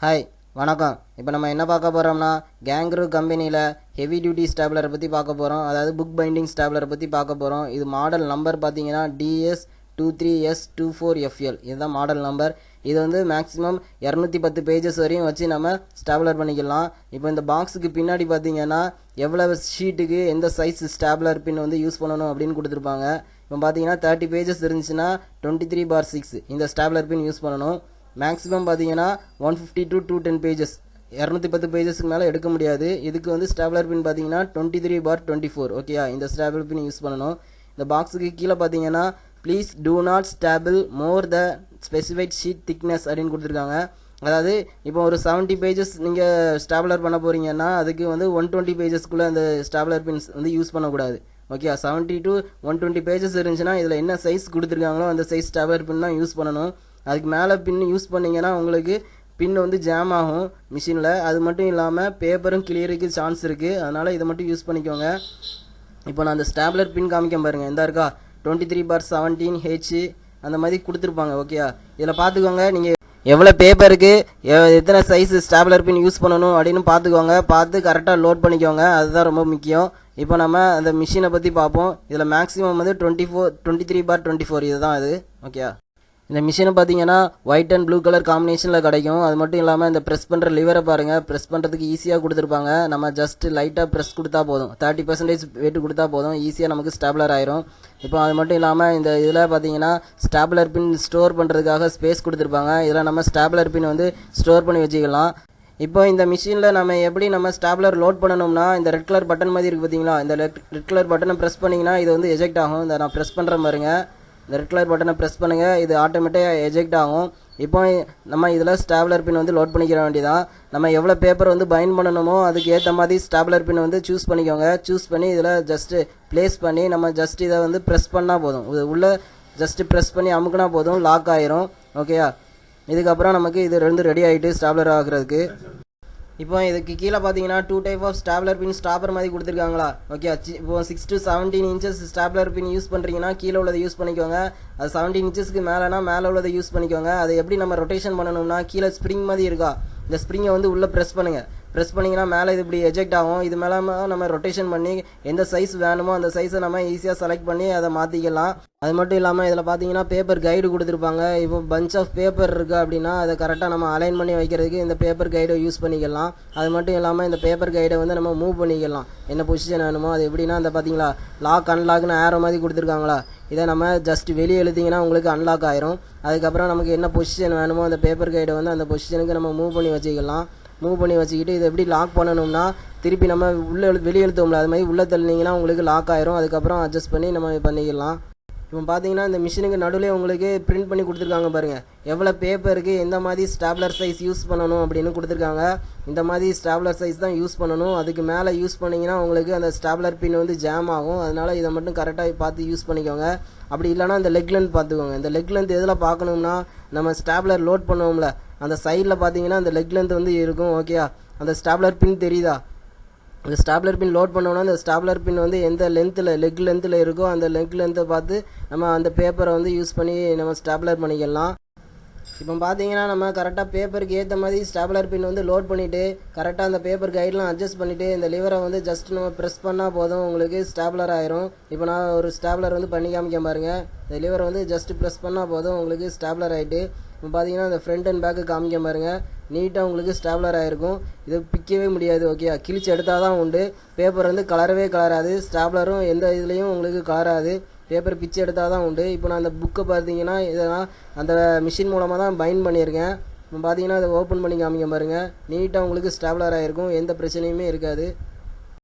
Hi வணக்கம். இப்போ நம்ம என்ன பார்க்க போகிறோம்னா கேங்க்ரோ கம்பெனியில் ஹெவி டியூட்டி ஸ்டாப்லரை பற்றி பார்க்க போகிறோம். அதாவது புக் பைண்டிங் ஸ்டாப்லரை பற்றி பார்க்க போகிறோம். இது மாடல் நம்பர் பார்த்தீங்கன்னா DS-23S24FL. இதுதான் மாடல் நம்பர். இது வந்து மேக்ஸிமம் 210 பேஜஸ் வரையும் வச்சு நம்ம ஸ்டாப்லர் பண்ணிக்கலாம். இப்போ இந்த பாக்ஸுக்கு பின்னாடி பார்த்தீங்கன்னா எவ்வளோ ஷீட்டுக்கு எந்த சைஸ் ஸ்டாப்லர் பின் வந்து யூஸ் பண்ணணும் அப்படின்னு கொடுத்துருப்பாங்க. இப்போ பார்த்தீங்கன்னா 30 பேஜஸ் இருந்துச்சுன்னா 23/6 இந்த ஸ்டாப்லர் பின் யூஸ் பண்ணணும். மேக்ஸிமம் பார்த்தீங்கன்னா 150 to 210 பேஜஸ் 210 பேஜஸ்க்கு மேலே எடுக்க முடியாது. இதுக்கு வந்து ஸ்டாப்லர் பின் பார்த்தீங்கன்னா 23/24 ஓகேயா. இந்த ஸ்டாப்லர் பின் யூஸ் பண்ணணும். இந்த பாக்ஸுக்கு கீழே பார்த்தீங்கன்னா please do not staple more the specified sheet thickness அப்படின்னு கொடுத்துருக்காங்க. அதாவது இப்போ ஒரு 70 பேஜஸ் நீங்கள் ஸ்டாப்லர் பண்ண போகிறீங்கன்னா அதுக்கு வந்து 120 பேஜஸ்க்குள்ளே அந்த ஸ்டாப்லர் பின்ஸ் வந்து யூஸ் பண்ணக்கூடாது. ஓகே, 70 to 120 பேஜஸ் இருந்துச்சுன்னா இதில் என்ன சைஸ் கொடுத்துருக்காங்களோ அந்த சைஸ் ஸ்டாப்லர் பின் தான் யூஸ் பண்ணணும். அதுக்கு மேலே பின் யூஸ் பண்ணிங்கன்னா உங்களுக்கு பின் வந்து ஜாம் ஆகும் மிஷினில். அது மட்டும் இல்லாமல் பேப்பரும் கிளியருக்கு சான்ஸ் இருக்குது. அதனால் இதை மட்டும் யூஸ் பண்ணிக்கோங்க. இப்போ நான் அந்த ஸ்டாப்லர் பின் காமிக்க பாருங்கள். இந்த இருக்கா 23/17H அந்த மாதிரி கொடுத்துருப்பாங்க. ஓகேயா, இதில் பார்த்துக்கோங்க. நீங்கள் எவ்வளோ பேப்பருக்கு எத்தனை சைஸ் ஸ்டாப்லர் பின் யூஸ் பண்ணணும் அப்படின்னு பார்த்துக்கோங்க. பார்த்து கரெக்டாக லோட் பண்ணிக்கோங்க. அதுதான் ரொம்ப முக்கியம். இப்போ நம்ம அந்த மிஷினை பற்றி பார்ப்போம். இதில் மேக்ஸிமம் வந்து 23/24 இதுதான் அது. ஓகே, இந்த மிஷினை பார்த்தீங்கன்னா ஒயிட் அண்ட் ப்ளூ கலர் காம்பினேஷனில் கிடைக்கும். அது மட்டும் இல்லாமல் இந்த ப்ரெஸ் பண்ணுற லிவரை பாருங்கள். ப்ரெஸ் பண்ணுறதுக்கு ஈஸியாக கொடுத்துருப்பாங்க. நம்ம ஜஸ்ட் லைட்டாக ப்ரெஸ் கொடுத்தா போதும். 30% வெயிட் கொடுத்தா போதும். ஈஸியாக நமக்கு ஸ்டாப்லர் ஆயிரும். இப்போ அது மட்டும் இல்லாமல் இந்த இதில் பார்த்தீங்கன்னா ஸ்டாப்லர் பின் ஸ்டோர் பண்ணுறதுக்காக ஸ்பேஸ் கொடுத்துருப்பாங்க. இதில் நம்ம ஸ்டாப்லர் பின் வந்து ஸ்டோர் பண்ணி வச்சுக்கலாம். இப்போ இந்த மிஷினில் நம்ம எப்படி நம்ம ஸ்டாப்லர் லோட் பண்ணணும்னா இந்த ரெட் கலர் பட்டன் மாதிரி இருக்குது பார்த்தீங்களா. இந்த ரெட் கலர் பட்டனை ப்ரெஸ் பண்ணிங்கன்னா இது வந்து எஜெக்ட் ஆகும். இந்த நான் ப்ரெஸ் பண்ணுற பாருங்க. இந்த ரெட் கலர் பட்டனை ப்ரெஸ் பண்ணுங்கள். இது ஆட்டோமேட்டிக்காக எஜெக்ட் ஆகும். இப்போ நம்ம இதில் ஸ்டாப்லர் பின் வந்து லோட் பண்ணிக்கிற வேண்டியதான். நம்ம எவ்வளோ பேப்பர் வந்து பைண்ட் பண்ணணுமோ அதுக்கு ஏற்ற மாதிரி ஸ்டாப்லர் பின் வந்து சூஸ் பண்ணிக்கோங்க. சூஸ் பண்ணி இதில் ஜஸ்ட்டு ப்ளேஸ் பண்ணி நம்ம ஜஸ்ட் இதை வந்து ப்ரெஸ் பண்ணால் போதும். இது உள்ளே ஜஸ்ட்டு ப்ரெஸ் பண்ணி அமுக்குனா போதும், லாக் ஆயிரும். ஓகேயா, இதுக்கப்புறம் நமக்கு இது ரெடி ஆகிட்டு ஸ்டாப்லர் ஆகுறதுக்கு. இப்போ இதுக்கு கீழே பார்த்தீங்கன்னா 2 type of stapler pin stopper மாதிரி கொடுத்துருக்காங்களா. ஓகே, இப்போ 6 to 17 inches stapler pin use பண்ணுறீங்கன்னா கீழே உள்ளதை யூஸ் பண்ணிக்கோங்க. அது 17 இன்ச்சஸ்க்கு மேலேனா மேலே உள்ளதை யூஸ் பண்ணிக்கோங்க. அதை எப்படி நம்ம ரொட்டேஷன் பண்ணணும்னா கீழே ஸ்ப்ரிங் மாதிரி இருக்கா, இந்த ஸ்ப்ரிங்கை வந்து உள்ளே ப்ரெஸ் பண்ணுங்கள். ப்ரெஸ் பண்ணிங்கன்னா மேலே இது இப்படி எஜெக்ட் ஆகும். இது மேலே நம்ம ரொட்டேஷன் பண்ணி எந்த சைஸ் வேணுமோ அந்த சைஸை நம்ம ஈஸியாக செலக்ட் பண்ணி அதை மாற்றிக்கலாம். அது மட்டும் இல்லாமல் இதில் பார்த்தீங்கன்னா பேப்பர் கைடு கொடுத்துருப்பாங்க. இப்போ பஞ்ச் ஆஃப் பேப்பர் இருக்குது அப்படின்னா அதை கரெக்டாக நம்ம அலைன் பண்ணி வைக்கிறதுக்கு இந்த பேப்பர் கைடை யூஸ் பண்ணிக்கலாம். அது மட்டும் இல்லாமல் இந்த பேப்பர் கைடை வந்து நம்ம மூவ் பண்ணிக்கலாம் என்ன பொசிஷன் வேணுமோ. அது எப்படின்னா இந்த பார்த்தீங்களா லாக் அன்லாக்னு ஏரோ மாதிரி கொடுத்துருக்காங்களா. இதை நம்ம ஜஸ்ட் வெளியே எழுதிங்கன்னா உங்களுக்கு அன்லாக் ஆயிரும். அதுக்கப்புறம் நமக்கு என்ன பொசிஷன் வேணுமோ அந்த பேப்பர் கைடை வந்து அந்த பொசிஷனுக்கு நம்ம மூவ் பண்ணி வச்சுக்கலாம். மூவ் பண்ணி வச்சுக்கிட்டு இதை எப்படி லாக் பண்ணணும்னா திருப்பி நம்ம உள்ளே வெளியே எழுத்தோம்ல அது மாதிரி உள்ளே தள்ளினீங்கன்னா உங்களுக்கு லாக் ஆயிரும். அதுக்கப்புறம் அட்ஜஸ்ட் பண்ணி நம்ம பண்ணிக்கலாம். இப்போ பார்த்தீங்கன்னா இந்த மிஷினுக்கு நடுவில் உங்களுக்கு பிரிண்ட் பண்ணி கொடுத்துருக்காங்க பாருங்கள். எவ்வளோ பேப்பருக்கு எந்த மாதிரி ஸ்டாப்லர் சைஸ் யூஸ் பண்ணணும் அப்படின்னு கொடுத்துருக்காங்க. இந்த மாதிரி ஸ்டாப்லர் சைஸ் தான் யூஸ் பண்ணணும். அதுக்கு மேலே யூஸ் பண்ணிங்கன்னா உங்களுக்கு அந்த ஸ்டாப்லர் பின் வந்து ஜாம் ஆகும். அதனால் இதை மட்டும் கரெக்டாக பார்த்து யூஸ் பண்ணிக்கோங்க. அப்படி இல்லைனா இந்த லெக் லென்த் பார்த்துக்கோங்க. இந்த லெக் லென்த் எதில் பார்க்கணும்னா நம்ம ஸ்டாப்லர் லோட் பண்ணுவோம்ல அந்த சைடில் பார்த்தீங்கன்னா அந்த லெக் லென்த் வந்து இருக்கும். ஓகேயா, அந்த ஸ்டாப்லர் பின் தெரியுதா. அந்த ஸ்டாப்லர் பின் லோட் பண்ணோன்னா அந்த ஸ்டாப்லர் பின் வந்து எந்த லென்த்தில் லெக் லென்த்தில் இருக்கோ அந்த லெக் லென்த்தை பார்த்து நம்ம அந்த பேப்பரை வந்து யூஸ் பண்ணி நம்ம ஸ்டாப்லர் பண்ணிக்கலாம். இப்போ பார்த்தீங்கன்னா நம்ம கரெக்டாக பேப்பருக்கு ஏற்ற மாதிரி ஸ்டாப்லர் பின் வந்து லோட் பண்ணிவிட்டு கரெக்டாக அந்த பேப்பர் கைடெலாம் அட்ஜஸ்ட் பண்ணிவிட்டு இந்த லிவரை வந்து ஜஸ்ட் நம்ம ப்ரெஸ் பண்ணால் போதும் உங்களுக்கு ஸ்டாப்லர் ஆயிரும். இப்போ நான் ஒரு ஸ்டாப்லர் வந்து பண்ணி காமிக்க பாருங்கள். இந்த லிவரை வந்து ஜஸ்ட் ப்ரெஸ் பண்ணால் போதும் உங்களுக்கு ஸ்டாப்லர் ஆகிட்டு. இப்போ பார்த்தீங்கன்னா இந்த ஃப்ரண்ட் அண்ட் பேக்கு காமிக்க பாருங்கள். நீட்டாக உங்களுக்கு ஸ்டாப்லர் ஆகிருக்கும். இது பிக்கவே முடியாது. ஓகே, கிழிச்சு எடுத்தால் தான் உண்டு. பேப்பர் வந்து கலரவே கலராது. ஸ்டாப்லரும் எந்த இதுலேயும் உங்களுக்கு கலராது. பேப்பர் பிச்சு எடுத்தால் தான் உண்டு. இப்போ நான் அந்த புக்கை பார்த்தீங்கன்னா இதெல்லாம் அந்த மிஷின் மூலமாக தான் பைண்ட் பண்ணியிருக்கேன். இப்போ பார்த்தீங்கன்னா அதை ஓப்பன் பண்ணி காமிக்க பாருங்கள். நீட்டாக உங்களுக்கு ஸ்டாப்லர் ஆகிருக்கும். எந்த பிரச்சனையுமே இருக்காது.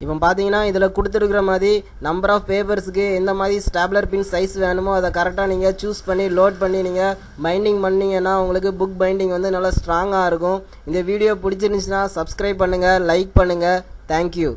இப்போ பார்த்தீங்கன்னா இதில் கொடுத்துருக்குற மாதிரி நம்பர் ஆஃப் பேப்பர்ஸுக்கு எந்த மாதிரி ஸ்டாப்லர் பின் சைஸ் வேணுமோ அதை கரெக்டாக நீங்கள் சூஸ் பண்ணி லோட் பண்ணி நீங்கள் பைண்டிங் பண்ணிங்கன்னா உங்களுக்கு புக் பைண்டிங் வந்து நல்லா ஸ்ட்ராங்காக இருக்கும். இந்த வீடியோ பிடிச்சிருந்துச்சுன்னா சப்ஸ்கிரைப் பண்ணுங்கள், லைக் பண்ணுங்கள். தேங்க்யூ.